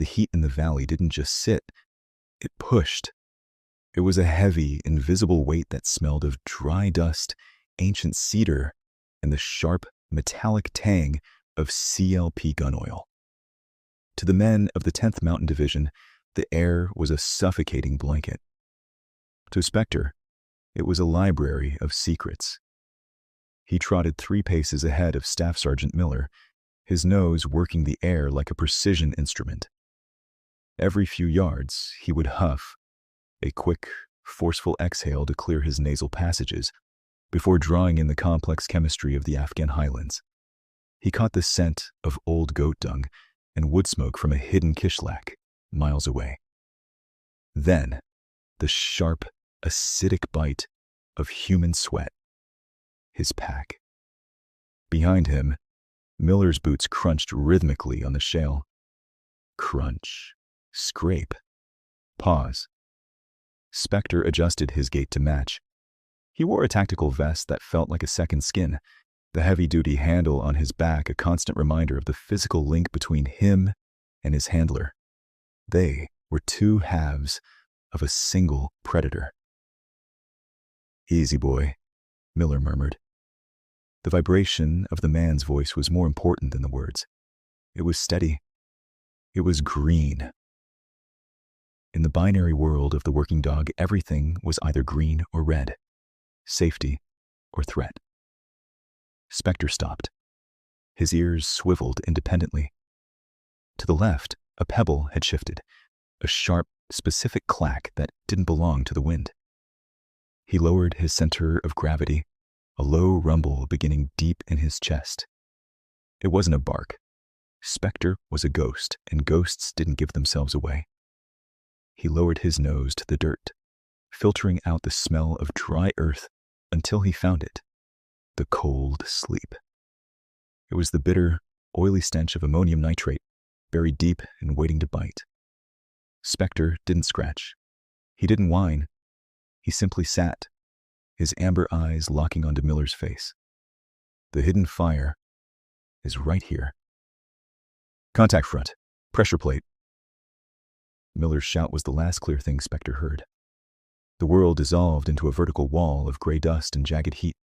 The heat in the valley didn't just sit, it pushed. It was a heavy, invisible weight that smelled of dry dust, ancient cedar, and the sharp, metallic tang of CLP gun oil. To the men of the 10th Mountain Division, the air was a suffocating blanket. To Spectre, it was a library of secrets. He trotted 3 paces ahead of Staff Sergeant Miller, his nose working the air like a precision instrument. Every few yards, he would huff, a quick, forceful exhale to clear his nasal passages, before drawing in the complex chemistry of the Afghan highlands. He caught the scent of old goat dung and wood smoke from a hidden kishlak miles away. Then, the sharp, acidic bite of human sweat. His pack. Behind him, Miller's boots crunched rhythmically on the shale. Crunch. Scrape. Pause. Spectre adjusted his gait to match. He wore a tactical vest that felt like a second skin, the heavy-duty handle on his back a constant reminder of the physical link between him and his handler. They were 2 halves of a single predator. "Easy, boy," Miller murmured. The vibration of the man's voice was more important than the words. It was steady. It was green. In the binary world of the working dog, everything was either green or red, safety or threat. Spectre stopped. His ears swiveled independently. To the left, a pebble had shifted, a sharp, specific clack that didn't belong to the wind. He lowered his center of gravity, a low rumble beginning deep in his chest. It wasn't a bark. Spectre was a ghost, and ghosts didn't give themselves away. He lowered his nose to the dirt, filtering out the smell of dry earth until he found it. The cold sleep. It was the bitter, oily stench of ammonium nitrate, buried deep and waiting to bite. Spectre didn't scratch. He didn't whine. He simply sat, his amber eyes locking onto Miller's face. The hidden fire is right here. "Contact front. Pressure plate." Miller's shout was the last clear thing Spectre heard. The world dissolved into a vertical wall of gray dust and jagged heat.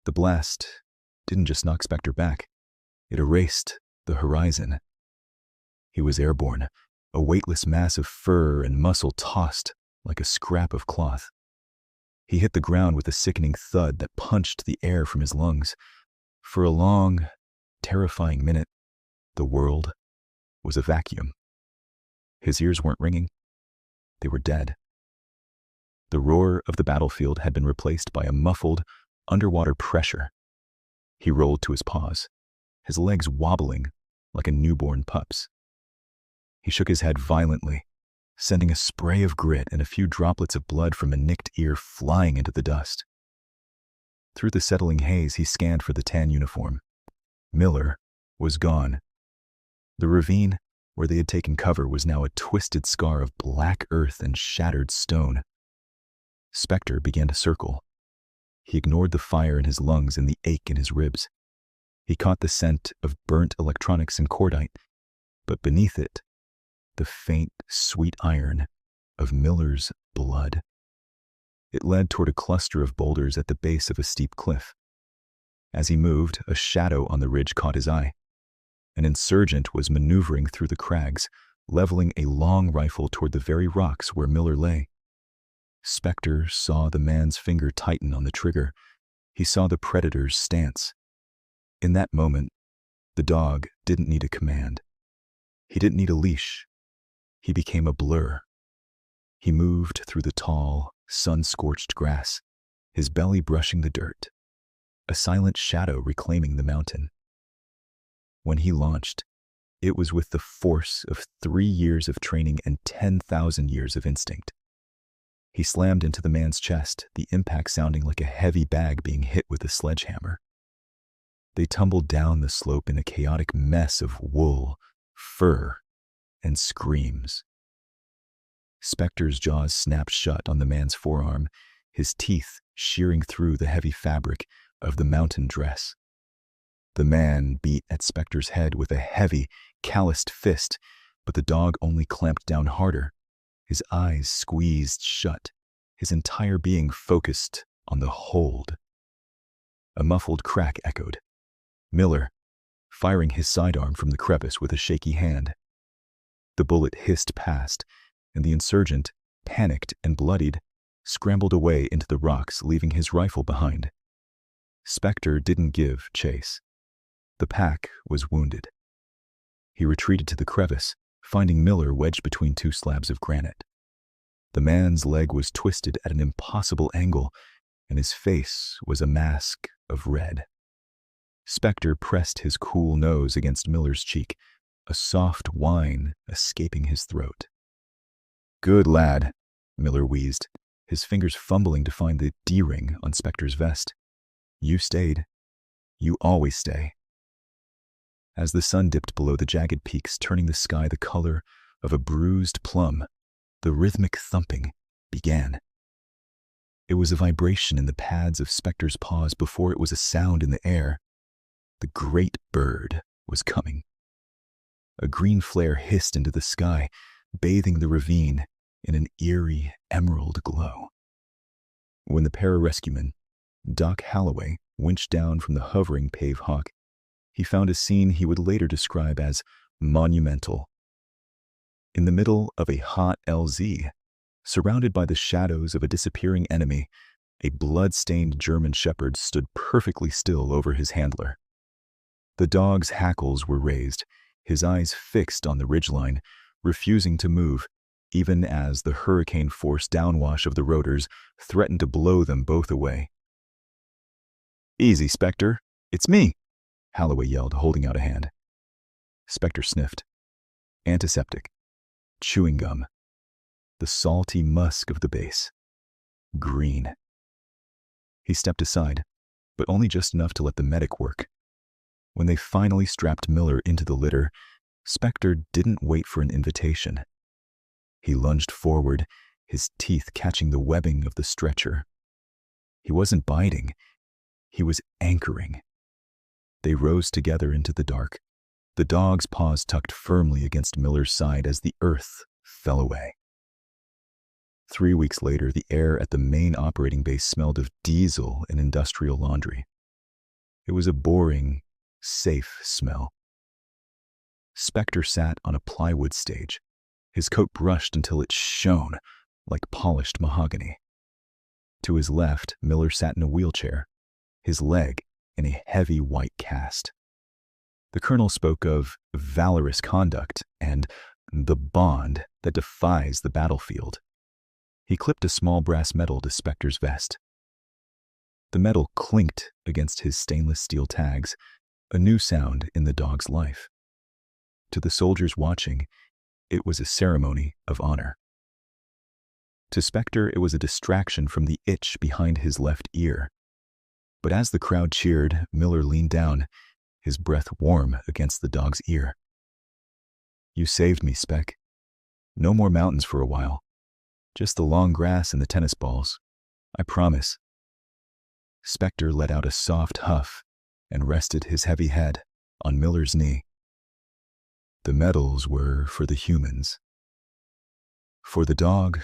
The blast didn't just knock Spectre back, it erased the horizon. He was airborne, a weightless mass of fur and muscle tossed like a scrap of cloth. He hit the ground with a sickening thud that punched the air from his lungs. For a long, terrifying minute, the world was a vacuum. His ears weren't ringing. They were dead. The roar of the battlefield had been replaced by a muffled, underwater pressure. He rolled to his paws, his legs wobbling like a newborn pup's. He shook his head violently, sending a spray of grit and a few droplets of blood from a nicked ear flying into the dust. Through the settling haze, he scanned for the tan uniform. Miller was gone. The ravine where they had taken cover was now a twisted scar of black earth and shattered stone. Spectre began to circle. He ignored the fire in his lungs and the ache in his ribs. He caught the scent of burnt electronics and cordite, but beneath it, the faint, sweet iron of Miller's blood. It led toward a cluster of boulders at the base of a steep cliff. As he moved, a shadow on the ridge caught his eye. An insurgent was maneuvering through the crags, leveling a long rifle toward the very rocks where Miller lay. Spectre saw the man's finger tighten on the trigger. He saw the predator's stance. In that moment, the dog didn't need a command. He didn't need a leash. He became a blur. He moved through the tall, sun-scorched grass, his belly brushing the dirt, a silent shadow reclaiming the mountain. When he launched, it was with the force of 3 years of training and 10,000 years of instinct. He slammed into the man's chest, the impact sounding like a heavy bag being hit with a sledgehammer. They tumbled down the slope in a chaotic mess of wool, fur, and screams. Spectre's jaws snapped shut on the man's forearm, his teeth shearing through the heavy fabric of the mountain dress. The man beat at Spectre's head with a heavy, calloused fist, But the dog only clamped down harder, his eyes squeezed shut, his entire being focused on the hold. A muffled crack echoed. Miller, firing his sidearm from the crevice with a shaky hand. The bullet hissed past, and the insurgent, panicked and bloodied, scrambled away into the rocks, leaving his rifle behind. Spectre didn't give chase. The pack was wounded. He retreated to the crevice, finding Miller wedged between two slabs of granite. The man's leg was twisted at an impossible angle, and his face was a mask of red. Spectre pressed his cool nose against Miller's cheek, a soft whine escaping his throat. "Good lad," Miller wheezed, his fingers fumbling to find the D-ring on Spectre's vest. "You stayed. You always stay." As the sun dipped below the jagged peaks, turning the sky the color of a bruised plum, the rhythmic thumping began. It was a vibration in the pads of Spectre's paws before it was a sound in the air. The great bird was coming. A green flare hissed into the sky, bathing the ravine in an eerie emerald glow. When the pararescueman, Doc Holloway, winched down from the hovering Pave Hawk, he found a scene he would later describe as monumental. In the middle of a hot LZ, surrounded by the shadows of a disappearing enemy, a blood-stained German Shepherd stood perfectly still over his handler. The dog's hackles were raised, his eyes fixed on the ridgeline, refusing to move, even as the hurricane-force downwash of the rotors threatened to blow them both away. "Easy, Spectre. It's me," Holloway yelled, holding out a hand. Spectre sniffed. Antiseptic. Chewing gum. The salty musk of the base. Green. He stepped aside, but only just enough to let the medic work. When they finally strapped Miller into the litter, Spectre didn't wait for an invitation. He lunged forward, his teeth catching the webbing of the stretcher. He wasn't biting. He was anchoring. They rose together into the dark, the dog's paws tucked firmly against Miller's side as the earth fell away. 3 weeks later, the air at the main operating base smelled of diesel and industrial laundry. It was a boring, safe smell. Spectre sat on a plywood stage, his coat brushed until it shone like polished mahogany. To his left, Miller sat in a wheelchair, his leg in a heavy white cast. The colonel spoke of valorous conduct and the bond that defies the battlefield. He clipped a small brass medal to Spectre's vest. The metal clinked against his stainless steel tags, a new sound in the dog's life. To the soldiers watching, it was a ceremony of honor. To Spectre, it was a distraction from the itch behind his left ear. But as the crowd cheered, Miller leaned down, his breath warm against the dog's ear. "You saved me, Spec. No more mountains for a while. Just the long grass and the tennis balls. I promise." Spectre let out a soft huff and rested his heavy head on Miller's knee. The medals were for the humans. For the dog,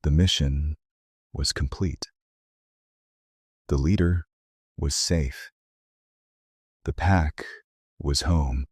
the mission was complete. The leader was safe. The pack was home.